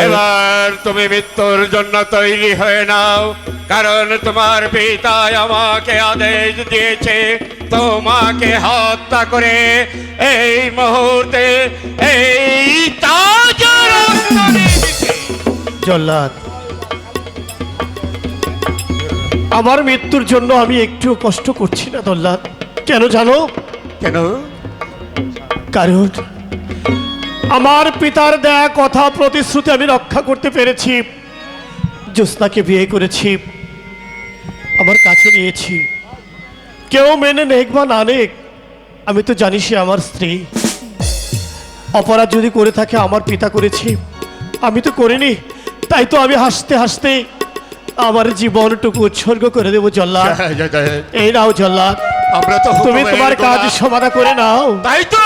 এবার তুমি মৃত্যুর জন্য তৈরি হয়ে নাও, কারণ তোমার পিতা আমাকে আদেশ দিয়েছে তোমাকে হত্যা করে এই মুহূর্তে এই জল্লাদ, আমার মৃত্যুর জন্য আমি একটু কষ্ট করছি না জল্লাদ। কেন জানো? কেন? কারণ আমার পিতার দেয়া কথা প্রতিশ্রুতি আমি রক্ষা করতে পেরেছি। জ্যোৎস্নাকে বিয়ে করেছি, আমার কাছে নিয়েছি। কেউ মেনে নেক বা না নেক, আমি তো জানি সে আমার স্ত্রী। অপরাধ যদি করে থাকে আমার পিতা করেছি, আমি তো করিনি। তাই তো আমি হাসতে হাসতে আমার জীবনটুকু উৎসর্গ করে দেবো জল্লাদ। এই নাও জল্লাদ, আমরা তো তুমি তোমার কাজ সমাধা করে নাও। তাই তো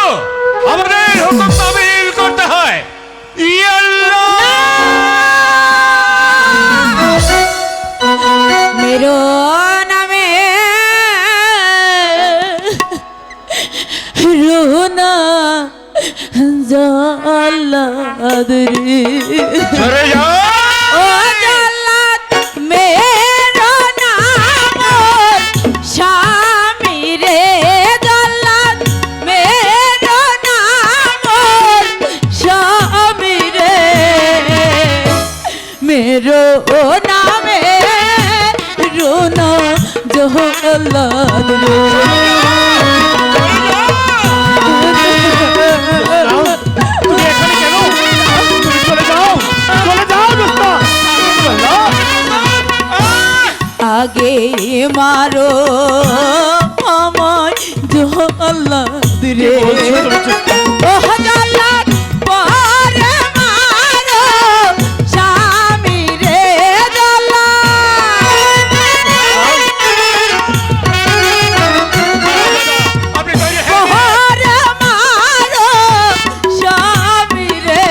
আমাদের হুকুম তামিল করতে হয়। মেরো নামে রোনা জল্লাদ রে, সরে যাও। ও জল্লাদ মেরো নাম স্বামী রে, জল্লাদ মেরো নাম স্বামী রে, মেরো নামে রোনা জল্লাদ রে। তুমি এখানে কেন? তুমি চলে যাও, চলে যাও জ্যোৎস্না। আগে মারো আমায় জল্লাদ রে, ও জল্লাদ পরে মারো স্বামী রে, জল্লাদ আপনি তৈরি হয়ে পরে মারো স্বামী রে,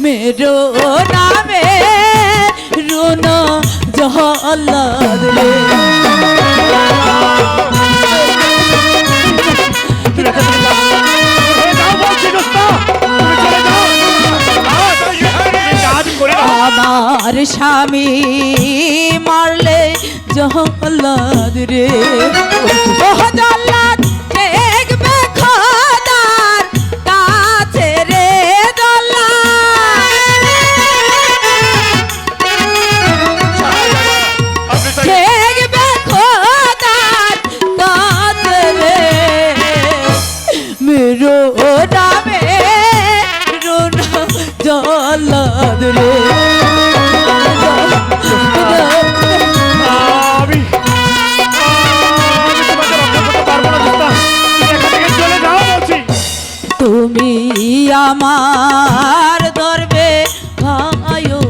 মেরো নামে রোনা জল্লাদ রে। আমার স্বামী মারলে জল্লাদ রে, ও জল্লাদ দেখবে খোদার কাছে রে, জল্লাদ দেখবে খোদার কাছে রে, মেরো নামে রোনা জল্লাদ রে। আমি তোমাকে রক্ষা করতে পারবো না জ্যোৎস্না। তুমি এখান থেকে চলে যাও বলছি। তুমি আমার ধরবে ভাইও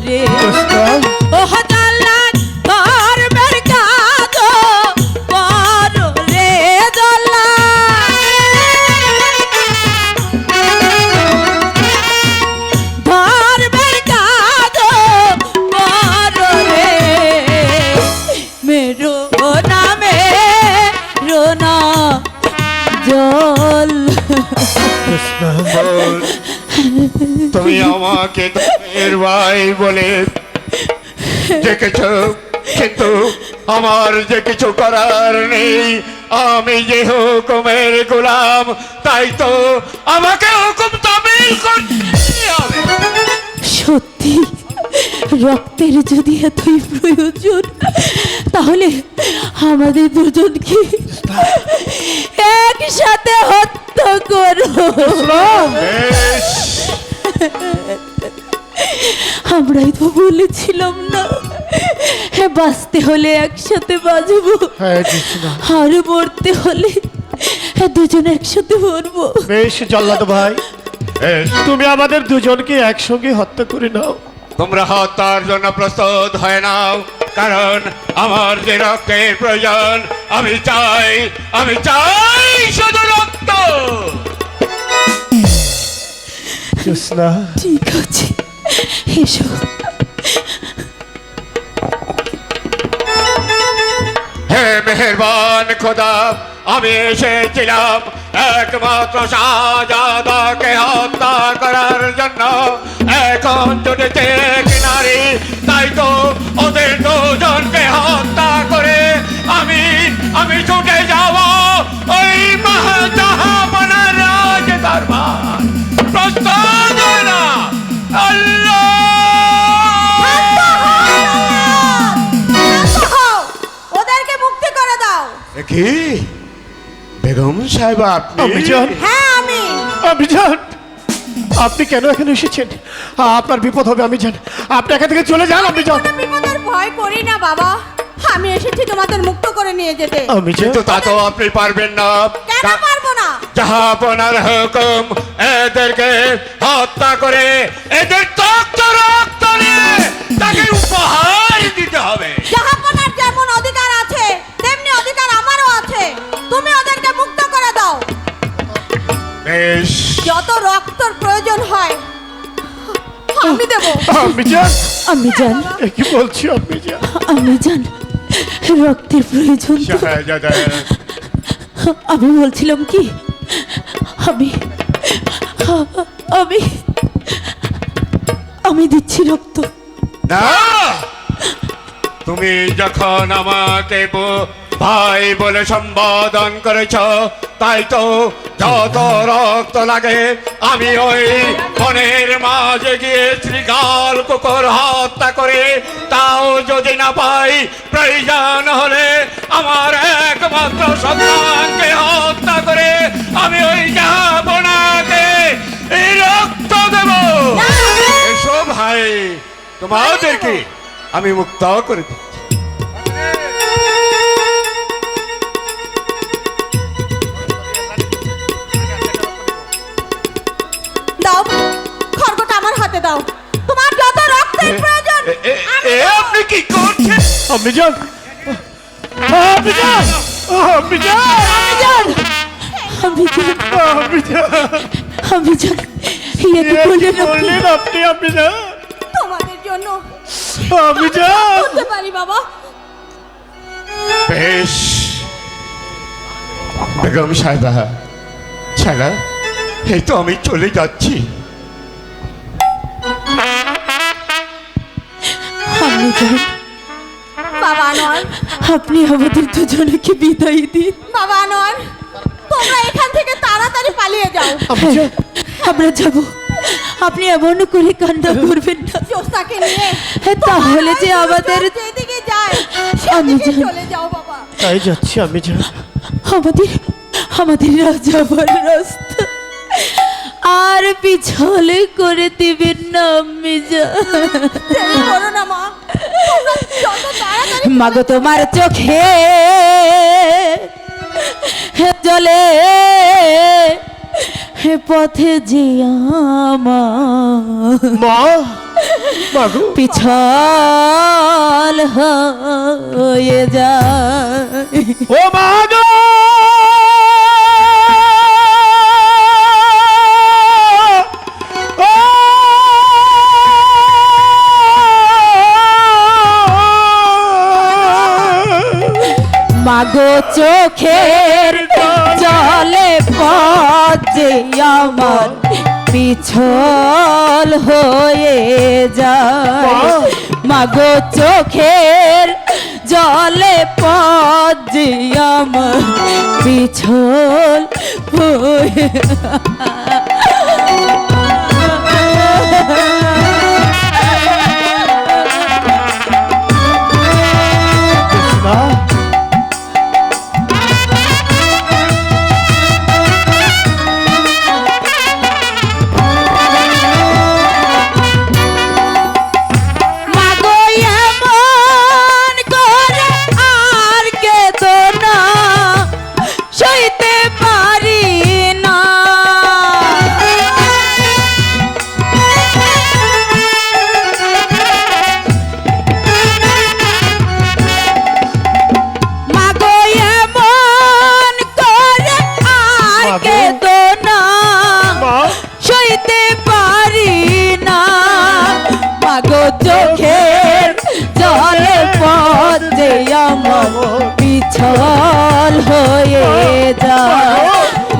রে, ও জল্লাদ ধরবের কাজ করো রে, জল্লাদ ধরবের কাজ করো রে, মেরো নামে রোনা জল। তুমি আমাকে তোমার ভাই বলে ডেকেছ, কিন্তু আমার যে কিছু করার নেই। আমি যে হুকুমের গোলাম, তাই তো আমাকে হুকুম তামিল করতে হবে। সত্যি রক্তের যদি এতই প্রয়োজন, তাহলে আমাদের দুজনকে একসাথে হত্যা করো। বেশ, আমরাই তো বলেছিলাম না, বাঁচতে হলে একসাথে বাঁচবো, হ্যাঁ জ্যোৎস্না। আর মরতে হলে দুজন একসাথে মরবো। বেশ জল্লাদ ভাই, বেশ। তুমি আমাদের দুজনকে একসঙ্গে হত্যা করে নাও। তোমরা হত্যার জন্য প্রস্তুত হয়ে নাও, কারণ আমার যে রক্তের প্রয়োজন। আমি চাই শুধু রক্ত। জ্যোৎস্না, ঠিক আছে, এসো। হে মেহেরবান খোদা, আমি এসেছিলাম একমাত্র শাহজাদাকে হত্যা করার জন্য। জুটেছে কিনারে, তাই তো ওদের দুজনকে হত্যা করে আমি আমি ছুটে যাব ওই মহাজাহাপনার রাজ দরবার। প্রস্তুত হও না, আল্লাহ! ওদেরকে মুক্তি করে দাও। কি বেগম সাহেব আপনি? অভিযান, হ্যাঁ আমি। অভিযান, আপনি কেন এখানে এসেছেন? আপনার বিপদ হবে আমি জান। আপনি এখান থেকে চলে যান অভিযান। কোনো বিপদের ভয় করি না বাবা, আমি এসেছি তোমাদের মুক্ত করে নিয়ে যেতে। অভিযান, কিন্তু তা তো আপনি পারবেন না। কেন পারবো না? জাহাপনার হুকুম, এদেরকে হত্যা করে এদের তক্ত রক্ত নিয়ে তাকে উপহার দিতে হবে। জাহাপনার যেমন অধিকার আছে তেমনি অধিকার আমারও আছে। তুমি ওদেরকে মুক্ত করে দাও। বেশ, যত রক্তর প্রয়োজন হয় আমি দেব। অভিযান, আমি জান, এ কি বলছি অভিযান? আমি জান, রক্তের প্রয়োজন তো। শাহজাদা, আমি বলছিলাম কি, আমি আমি আমি দিচ্ছি রক্ত। না, তুমি যখন আমাকে ভাই বলে সম্বোধন করেছ, তাই তো যত রক্ত লাগে আমি ওই বনের মাঝে গিয়ে শ্রীগাল কুকুর হত্যা করে, তাও যদি না পাই, প্রয়োজন হলে আমার একমাত্র সন্তানকে হত্যা করে আমি ওই জাহাপনাকে এই রক্ত দেব। এসো ভাই, তোমাদেরকে আমি মুক্ত করে দিই। দাও, খড়গটা আমার হাতে দাও। তোমার যত রক্তের প্রয়োজন আমি দেব। আপনি কি করছেন? অভিযান, অভিযান, অভিযান, আমি জান, অভিযান, আমি জান, ইয়ে কি করলেন আপনি? বললেন আপনি? অভিযান, তোমাদের জন্য অভিযান, করতে পারি বাবা। বেশ, বেগম সাহেবা, ছাড়া এই তো আমি চলে যাচ্ছি। আমি জান, বাবা আনোয়ার, আপনি আমাদের দুজনকে বিদায় দিন। বাবা আনোয়ার, তোমরা এখান থেকে তাড়াতাড়ি পালিয়ে যাও। অভিযান, আমরা যাব, আপনি এমন করে কান্না করবেন না। জোস্তাকে নিয়ে তাহলে যে আমাদের যেদিকে যায় আমি সেদিকে জানি। চলে যাও বাবা। তাই যাচ্ছি অভিযান। আমাদের আমাদের যাবার রাস্তা আর পিছলে করে দিবেন না আমি যা। দেরি করো না মা, তোমরা যত তাড়াতাড়ি মাগো তোমার চোখে জলে পথে যে আমার মা, মাগো, পিছল হয়ে যায়। ও মা গো! ও! মাগো চোখের জলে পথে আমার পিছল হয়ে যায়। মাগো চোখের জলে পথে আমার পিছল হয়ে না, মাগো এমন করে আর কেঁদো না, সইতে পারি না। মাগো এমন করে আর মাগো। কেঁদো না, মা, সইতে পারি না। মাগো চোখের জলে পথে আমার পিছল হয়ে যায়।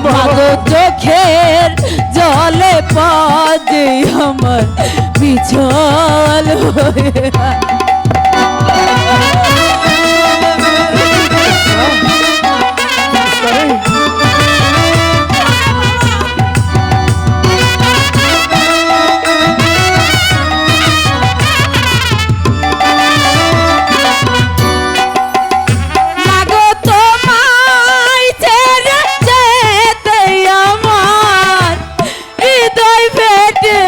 মাগো চোখের জলে পথে আমার পিছল পিছল হয়ে মাগো তোমায় ছেড়ে যেতে আমার হৃদয় ফেটে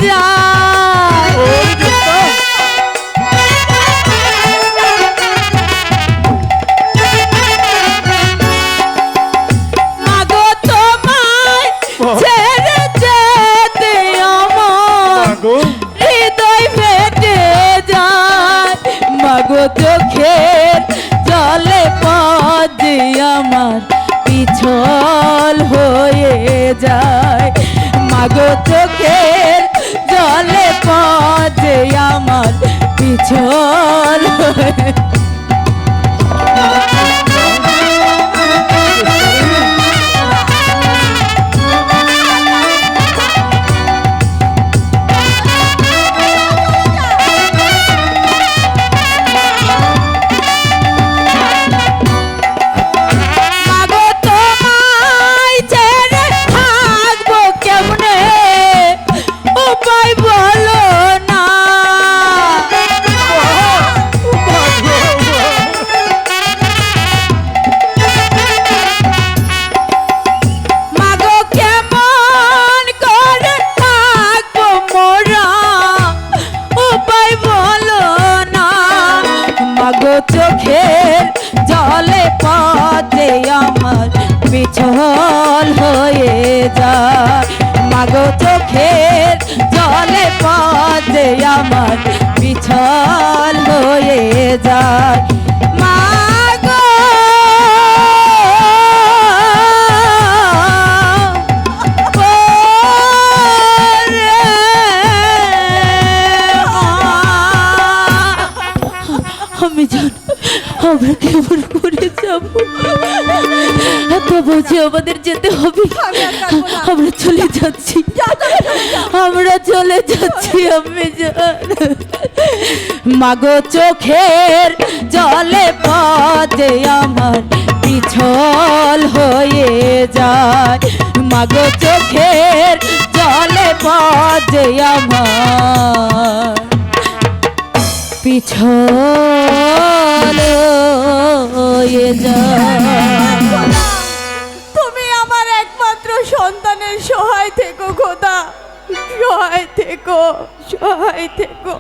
যায়। ওই জ্যোৎস্না, মাগো তোমায় ছেড়ে যেতে আমার মাগো হৃদয় ফেটে যায়। মাগো চোখের জলে পদে আমার পিছল হয়ে যায়। মাগো চোখের জলে পদে আমার পিছল হয়ে মাগো তোমায় ছেড়ে থাকবো কেমনে উপায় বলো না। মাগো কেমন করে থাকবো মোরা উপায় বলো না। মাগো চোখের জলে পথে আমার পিছল হয়ে যায়। মাগো চোখের জলে পথে আমার পিছল হয়ে যায়। মাগো আমি জানি আমরা কেমন করে যাব, তো বুঝি আমাদের যেতে হবে। আমি আর কাঁদবো না। আমরা চলে যাচ্ছি, আমরা চলে যাচ্ছি। আমি মাগো চোখের জলে পথে আমার পিছল হয়ে যায়। মাগো চোখের জলে পথে আমার পিছল হয়ে যায়। তুমি আমার একমাত্র সন্তানের সহায় থেকো খোদা, সহায় থেকো, সহায় থেকো।